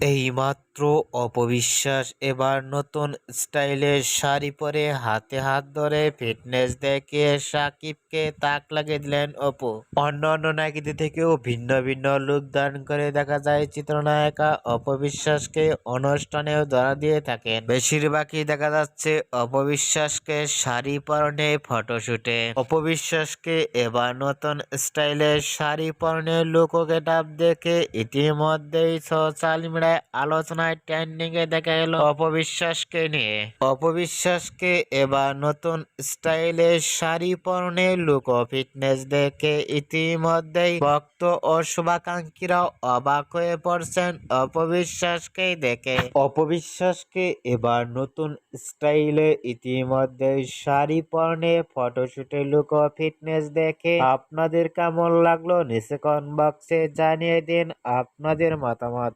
এইমাত্র অপবিশ্বাস এবার নতুন স্টাইলের শাড়ি পরে হাতে হাত ধরে ফিটনেস দেখিয়ে সাকিবকে তাক লাগিয়ে দিলেন অপু। অন্যান্য নায়িকাদের থেকেও ভিন্ন ভিন্ন লুক ধারণ করে দেখা যায় চিত্রনায়িকা অপবিশ্বাসকে অনুষ্ঠানেও ধরা দিয়ে থাকেন। বেশিরভাগই দেখা যাচ্ছে অপবিশ্বাসকে শাড়ি পরনে ফটোশুটে। অপবিশ্বাসকে এবার নতুন স্টাইলের শাড়ি পরনে লুক ও গেটআপ দেখে ইতিমধ্যেই সোশ্যাল মিডিয়ায় আলোচনায় ট্রেন্ডিং এ দেখা গেল অপবিশ্বাসকে নিয়ে। অপবিশ্বাসকে এবার নতুন স্টাইলের শাড়ি পরনে লুক ও ফিটনেস দেখে ইতিমধ্যেই ভক্ত ও শুভাকাঙ্ক্ষীরা অবাক হয়ে পড়ছেন অপবিশ্বাসকে দেখে। অপবিশ্বাসকে এবার নতুন স্টাইলে ইতিমধ্যেই শাড়ি পরনে ফটোশুটে লুক ও ফিটনেস দেখে আপনাদের কেমন লাগলো নিচে কমেন্ট বক্সে জানিয়ে দিন আপনাদের মতামত।